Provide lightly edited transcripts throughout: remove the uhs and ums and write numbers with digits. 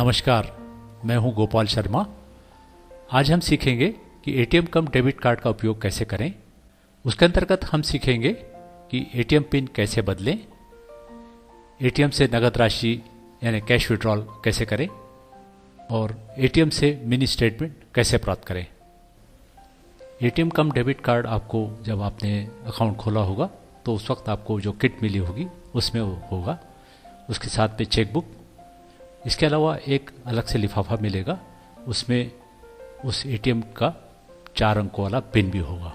नमस्कार, मैं हूं गोपाल शर्मा। आज हम सीखेंगे कि एटीएम कम डेबिट कार्ड का उपयोग कैसे करें। उसके अंतर्गत हम सीखेंगे कि एटीएम पिन कैसे बदलें, एटीएम से नगद राशि यानी कैश विड्रॉल कैसे करें और एटीएम से मिनी स्टेटमेंट कैसे प्राप्त करें। एटीएम कम डेबिट कार्ड आपको जब आपने अकाउंट खोला होगा तो उस वक्त आपको जो किट मिली होगी उसमें होगा, उसके साथ में चेकबुक। इसके अलावा एक अलग से लिफाफा मिलेगा, उसमें उस एटीएम का 4 अंकों वाला पिन भी होगा।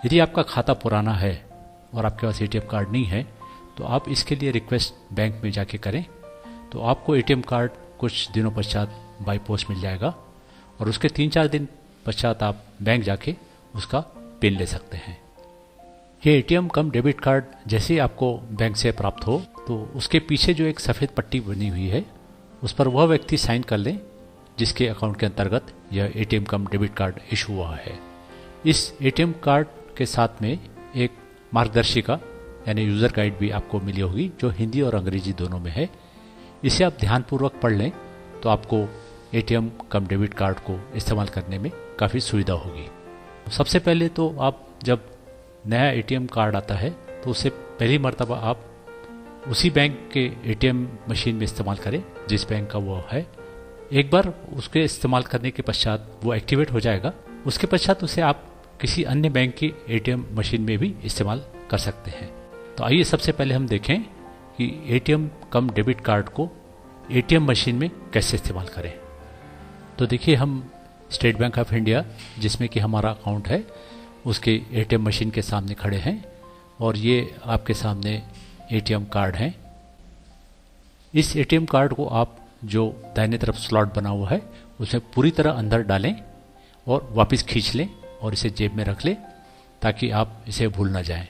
यदि आपका खाता पुराना है और आपके पास एटीएम कार्ड नहीं है तो आप इसके लिए रिक्वेस्ट बैंक में जाके करें, तो आपको एटीएम कार्ड कुछ दिनों पश्चात बाई पोस्ट मिल जाएगा और उसके 3-4 दिन पश्चात आप बैंक जाके उसका पिन ले सकते हैं। ये एटीएम कम डेबिट कार्ड जैसे ही आपको बैंक से प्राप्त हो तो उसके पीछे जो एक सफ़ेद पट्टी बनी हुई है उस पर वह व्यक्ति साइन कर लें जिसके अकाउंट के अंतर्गत यह एटीएम कम डेबिट कार्ड इशू हुआ है। इस एटीएम कार्ड के साथ में एक मार्गदर्शिका यानी यूज़र गाइड भी आपको मिली होगी जो हिंदी और अंग्रेजी दोनों में है। इसे आप ध्यानपूर्वक पढ़ लें तो आपको एटीएम कम डेबिट कार्ड को इस्तेमाल करने में काफ़ी सुविधा होगी। सबसे पहले तो आप जब नया एटीएम कार्ड आता है तो उससे पहली मर्तबा आप उसी बैंक के एटीएम मशीन में इस्तेमाल करें जिस बैंक का वो है। एक बार उसके इस्तेमाल करने के पश्चात वो एक्टिवेट हो जाएगा, उसके पश्चात उसे आप किसी अन्य बैंक की एटीएम मशीन में भी इस्तेमाल कर सकते हैं। तो आइए सबसे पहले हम देखें कि एटीएम कम डेबिट कार्ड को एटीएम मशीन में कैसे इस्तेमाल करें। तो देखिए, हम स्टेट बैंक ऑफ इंडिया जिसमें कि हमारा अकाउंट है उसके एटीएम मशीन के सामने खड़े हैं और ये आपके सामने एटीएम कार्ड है। इस एटीएम कार्ड को आप जो दाहिने तरफ स्लॉट बना हुआ है उसमें पूरी तरह अंदर डालें और वापस खींच लें और इसे जेब में रख लें ताकि आप इसे भूल ना जाएं।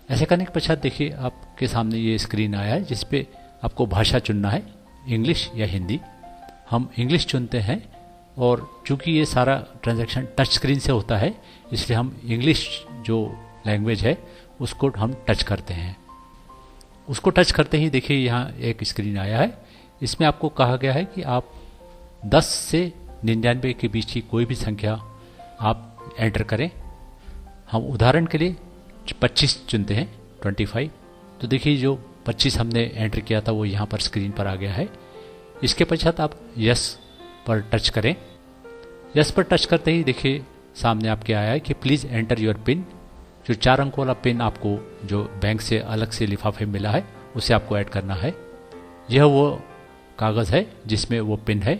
ऐसे करने के पश्चात देखिए आपके सामने ये स्क्रीन आया है जिस पे आपको भाषा चुनना है, इंग्लिश या हिंदी। हम इंग्लिश चुनते हैं और चूंकि ये सारा ट्रांजैक्शन टच स्क्रीन से होता है इसलिए हम इंग्लिश जो लैंग्वेज है उसको हम टच करते हैं। उसको टच करते ही देखिए यहाँ एक स्क्रीन आया है, इसमें आपको कहा गया है कि आप 10 से 99 के बीच की कोई भी संख्या आप एंटर करें। हम उदाहरण के लिए 25 चुनते हैं, 25। तो देखिए जो 25 हमने एंटर किया था वो यहाँ पर स्क्रीन पर आ गया है। इसके पश्चात आप यस पर टच करें। यस पर टच करते ही देखिए सामने आपके आया है कि प्लीज़ एंटर योर पिन। जो 4 अंक वाला पिन आपको जो बैंक से अलग से लिफाफे मिला है उसे आपको ऐड करना है। यह वो कागज़ है जिसमें वो पिन है।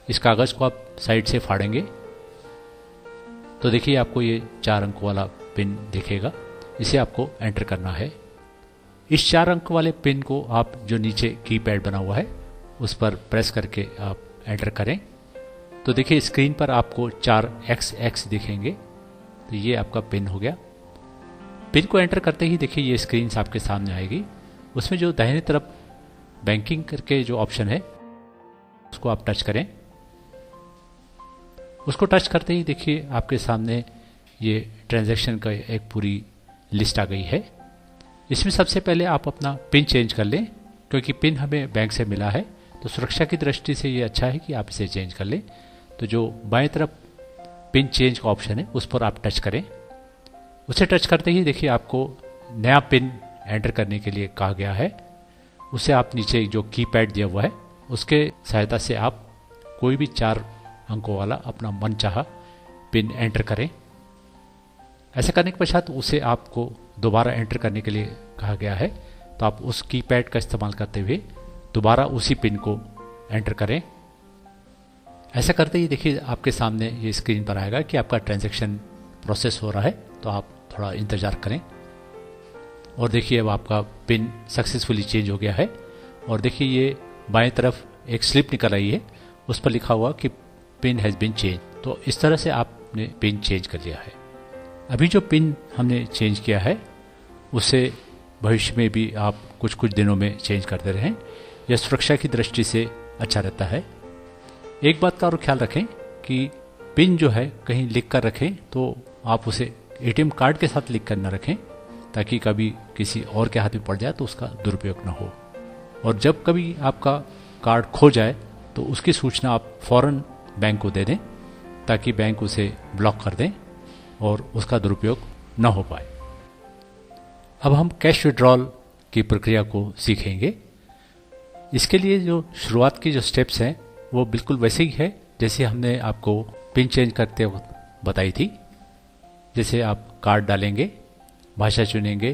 इस कागज़ को आप साइड से फाड़ेंगे तो देखिए आपको ये 4 अंक वाला पिन दिखेगा, इसे आपको एंटर करना है। इस 4 अंक वाले पिन को आप जो नीचे कीपैड बना हुआ है उस पर प्रेस करके आप एंटर करें तो देखिए स्क्रीन पर आपको 4XX दिखेंगे। तो ये आपका पिन हो गया। पिन को एंटर करते ही देखिए ये स्क्रीन आपके सामने आएगी। उसमें जो दाहिने तरफ बैंकिंग करके जो ऑप्शन है उसको आप टच करें। उसको टच करते ही देखिए आपके सामने ये ट्रांजैक्शन का एक पूरी लिस्ट आ गई है। इसमें सबसे पहले आप अपना पिन चेंज कर लें क्योंकि पिन हमें बैंक से मिला है तो सुरक्षा की दृष्टि से ये अच्छा है कि आप इसे चेंज कर लें। तो जो बाएं तरफ पिन चेंज का ऑप्शन है उस पर आप टच करें। उसे टच करते ही देखिए आपको नया पिन एंटर करने के लिए कहा गया है। उसे आप नीचे जो कीपैड दिया हुआ है उसके सहायता से आप कोई भी 4 अंकों वाला अपना मनचाहा पिन एंटर करें। ऐसा करने के पश्चात उसे आपको दोबारा एंटर करने के लिए कहा गया है तो आप उस कीपैड का इस्तेमाल करते हुए दोबारा उसी पिन को एंटर करें। ऐसा करते ही देखिए आपके सामने ये स्क्रीन पर आएगा कि आपका ट्रांजैक्शन प्रोसेस हो रहा है, तो आप थोड़ा इंतज़ार करें। और देखिए अब आपका पिन सक्सेसफुली चेंज हो गया है और देखिए ये बाएं तरफ एक स्लिप निकल आई है, उस पर लिखा हुआ कि पिन हैज़ बीन चेंज। तो इस तरह से आपने पिन चेंज कर लिया है। अभी जो पिन हमने चेंज किया है उसे भविष्य में भी आप कुछ कुछ दिनों में चेंज करते रहें। यह सुरक्षा की दृष्टि से अच्छा रहता है। एक बात का और ख्याल रखें कि पिन जो है कहीं लिख कर रखें तो आप उसे एटीएम कार्ड के साथ लिख कर न रखें ताकि कभी किसी और के हाथ में पड़ जाए तो उसका दुरुपयोग न हो। और जब कभी आपका कार्ड खो जाए तो उसकी सूचना आप फौरन बैंक को दे दें, ताकि बैंक उसे ब्लॉक कर दें और उसका दुरुपयोग न हो पाए। अब हम कैश विड्रॉल की प्रक्रिया को सीखेंगे। इसके लिए जो शुरुआत की जो स्टेप्स हैं वो बिल्कुल वैसे ही है जैसे हमने आपको पिन चेंज करते वक्त बताई थी। जैसे आप कार्ड डालेंगे, भाषा चुनेंगे,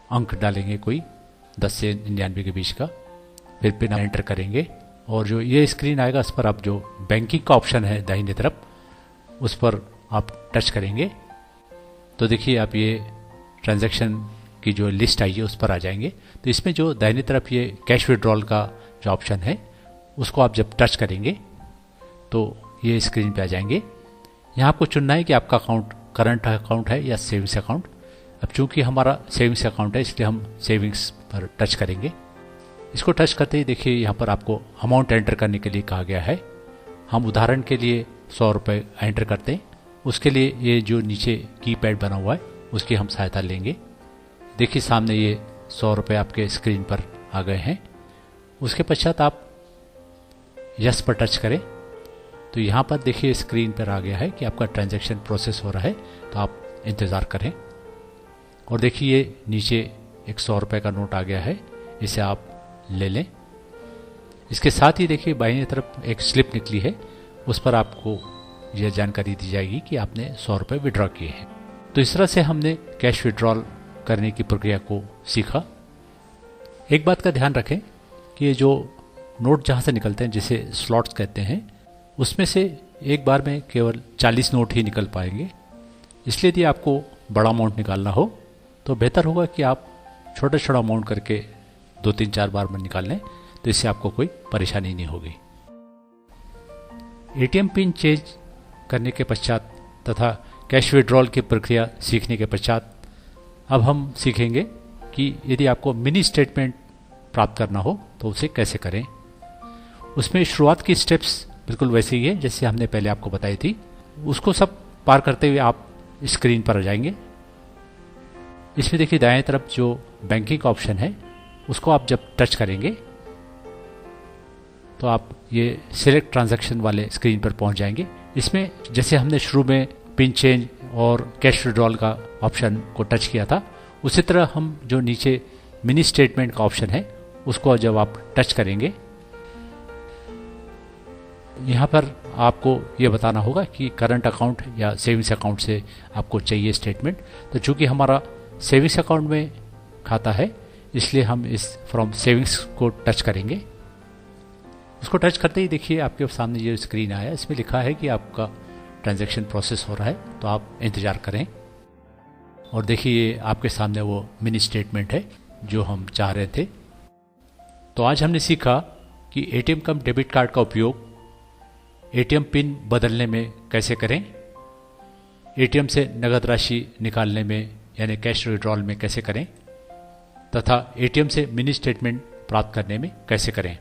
अंक डालेंगे कोई 10 से 99 के बीच का, फिर पिन एंटर करेंगे और जो ये स्क्रीन आएगा उस पर आप जो बैंकिंग का ऑप्शन है दाहिने तरफ उस पर आप टच करेंगे तो देखिए आप ये ट्रांजैक्शन की जो लिस्ट आई है उस पर आ जाएंगे। तो इसमें जो दाहिने तरफ ये कैश विड्रॉल का जो ऑप्शन है उसको आप जब टच करेंगे तो ये स्क्रीन पे आ जाएंगे। यहाँ आपको चुनना है कि आपका अकाउंट करंट अकाउंट है या सेविंग्स अकाउंट। अब चूंकि हमारा सेविंग्स अकाउंट है इसलिए हम सेविंग्स पर टच करेंगे। इसको टच करते ही देखिए यहाँ पर आपको अमाउंट एंटर करने के लिए कहा गया है। हम उदाहरण के लिए 100 रुपये एंटर करते हैं। उसके लिए ये जो नीचे कीपैड बना हुआ है उसकी हम सहायता लेंगे। देखिए सामने ये 100 रुपये आपके स्क्रीन पर आ गए हैं। उसके पश्चात आप यस पर टच करें तो यहाँ पर देखिए स्क्रीन पर आ गया है कि आपका ट्रांजैक्शन प्रोसेस हो रहा है, तो आप इंतज़ार करें। और देखिए ये नीचे एक 100 रुपये का नोट आ गया है, इसे आप ले लें। इसके साथ ही देखिए बाईं तरफ एक स्लिप निकली है, उस पर आपको यह जानकारी दी जाएगी कि आपने 100 रुपये विड्रॉ किए हैं। तो इस तरह से हमने कैश विड्रॉल करने की प्रक्रिया को सीखा। एक बात का ध्यान रखें कि ये जो नोट जहाँ से निकलते हैं जिसे स्लॉट्स कहते हैं, उसमें से एक बार में केवल 40 नोट ही निकल पाएंगे। इसलिए यदि आपको बड़ा अमाउंट निकालना हो तो बेहतर होगा कि आप छोटा छोटा अमाउंट करके 2-3-4 बार में निकाल लें, तो इससे आपको कोई परेशानी नहीं होगी। एटीएम पिन चेंज करने के पश्चात तथा कैश विड्रॉल की प्रक्रिया सीखने के पश्चात अब हम सीखेंगे कि यदि आपको मिनी स्टेटमेंट प्राप्त करना हो तो उसे कैसे करें। उसमें शुरुआत की स्टेप्स बिल्कुल वैसे ही है जैसे हमने पहले आपको बताई थी। उसको सब पार करते हुए आप स्क्रीन पर आ जाएंगे। इसमें देखिए दाएं तरफ जो बैंकिंग का ऑप्शन है उसको आप जब टच करेंगे तो आप ये सिलेक्ट ट्रांजैक्शन वाले स्क्रीन पर पहुंच जाएंगे। इसमें जैसे हमने शुरू में पिन चेंज और कैश विड्रॉल का ऑप्शन को टच किया था, उसी तरह हम जो नीचे मिनी स्टेटमेंट का ऑप्शन है उसको जब आप टच करेंगे, यहाँ पर आपको ये बताना होगा कि करंट अकाउंट या सेविंग्स अकाउंट से आपको चाहिए स्टेटमेंट। तो चूंकि हमारा सेविंग्स अकाउंट में खाता है इसलिए हम इस फ्रॉम सेविंग्स को टच करेंगे। उसको टच करते ही देखिए आपके सामने ये स्क्रीन आया, इसमें लिखा है कि आपका ट्रांजैक्शन प्रोसेस हो रहा है, तो आप इंतज़ार करें। और देखिए आपके सामने वो मिनी स्टेटमेंट है जो हम चाह रहे थे। तो आज हमने सीखा कि एटीएम कम डेबिट कार्ड का उपयोग एटीएम पिन बदलने में कैसे करें, एटीएम से नगद राशि निकालने में यानी कैश विड्रॉल में कैसे करें, तथा एटीएम से मिनी स्टेटमेंट प्राप्त करने में कैसे करें।